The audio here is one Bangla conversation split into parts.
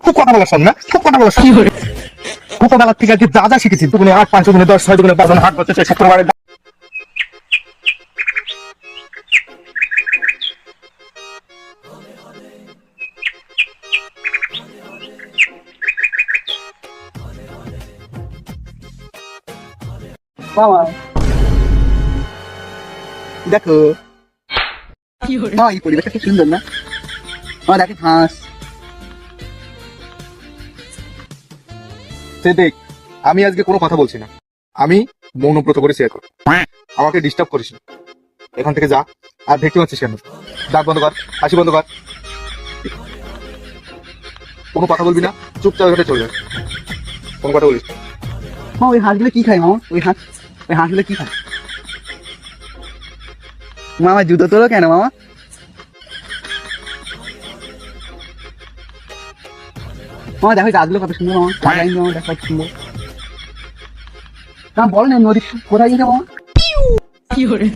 খুব কথা বলার সঙ্গে খুব কথা বলার সঙ্গে ছোটবেলার থেকে আর কি যা যা শিখেছি দুগুণে 8 5 দুগুণে 10 6 দুগুণে 12 হাট বছর শুক্রবারে দেখো এই পরিবেশটা খুব সুন্দর না? দেখে হাঁস সে দেখ, আমি আজকে কোনো কথা বলছি না, আমি মৌনব্রত করে শেয়ার করব। আমাকে ডিস্টার্ব করিস না, এখান থেকে যা। আর দেখতে পাচ্ছিস কেন? দাঁত বন্ধ কর, হাসি বন্ধ কর, কোনো কথা বলবি না, চুপচাপ এখানে চলে যাবে। কোনো কথা বলিস না। ওই হাঁসগুলো কি খায় মামা? ওই হাঁসগুলো কি খায়? মামা জুতো তোলো কেন মামা? মামা দেখো গাছগুলো কত সুন্দর মামা, মামা দেখো কত সুন্দর। বলো না নদী কোথায় গেছে মামা? কি করে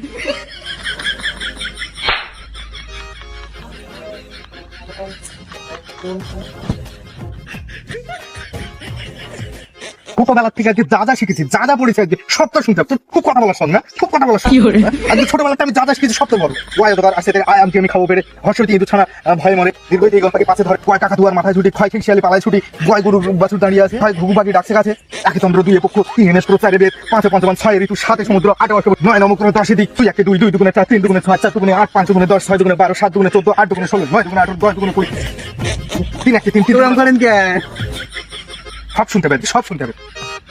ছোটবেলার থেকে আর কি যা যা শিখেছি, যা যা পড়েছি আজকে সব তো শুনতে হবে। খুব কথা বলার সঙ্গে খুব কথা বলার সঙ্গে আজকে ছোটবেলাতে আমি যা যা শিখেছি সব তো বলো। ওয়াই দরকার আসে আয়ামকে আমি খাবো পেরে হর্ষটি ইঁদুর ছানা ভয়ে মরে দীর্ঘ এই গল্পকে পাশে ধরে কয় কাকা দুয়ার মাথায় ছুটি ক্ষয় খেয়ে শিয়ালি পালায় ছুটি গয় গরু বাছুর দাঁড়িয়ে আছে হয় ঘুঘু পাখি ডাকছে কাছে একে চন্দ্র দুই পক্ষ তিন এনেস পুরো চারে বেদ পাঁচে পঞ্চমান ছয় ঋতু সাথে সমুদ্র আট অষ্ট নয় নমক্রমে 10 দিক তুই একে দুই দুই দুগুণে 4 3 দুগুণে 6 4 দুগুণে 8 5 দুগুণে 10 6 দুগুণে 12 7 দুগুণে 14 8 দুগুণে 16 9 দুগুণে 18 10 দুগুণে 20 তিন একে তিন তিন তোরাম করেন কে? সব শুনতে পেয়েছি, সব শুনতে পেয়েছি।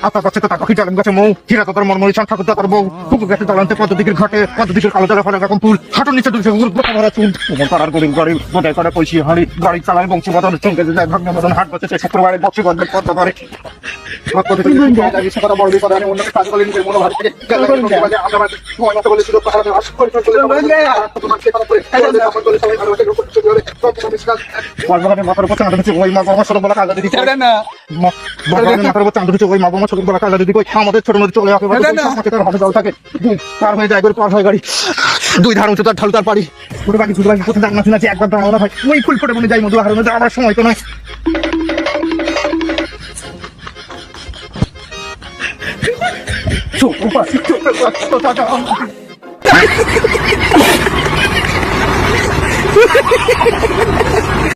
আপনার কাছে তো তাকে জালেন গাছে মৌ হীরা তোর মনমরি ঠাকুর দাতার বউ কুকুর গাছে তলান্তে পদ্মদিকের ঘটে পদ্মদিকের কালো জলে ফলে এরকম ফুল হাঁটুর নিচে দুলছে গোটা ভরা চুল কোমর করার গরিব গাড়ি বোধহয় করে পয়সি হাঁড়ি গাড়ি চালায় বংশী বদন চমকে যায় ভাগ্য বদন হাট বসে শুক্রবারে বক্সি গন্ধের পদ্ম করে বড় বিপদ আমি অন্যকে কাজ করে নিজের মনোভাব থেকে মাথার উপর চাঁদ হচ্ছে ওই মা বাবা সড়ক বলা কাজা দিদি মাথার উপর চাঁদ হচ্ছে ওই মা বাবা সড়ক বলা কাজা দিদি আমাদের ছোট নদী চলে আসে হাতে জল থাকে পার হয়ে যায় করে পার হয় গাড়ি দুই ধার উঁচু তার ঢালু তার পারি ছোট পাখি ছোট পাখি কোথায় ডাক নাচি একবার দাঁড়ানো হয় ওই ফুল ফুটে মনে যাই মধু হার মধ্যে আমার সময় তো নয় চোখ পাখি চোখ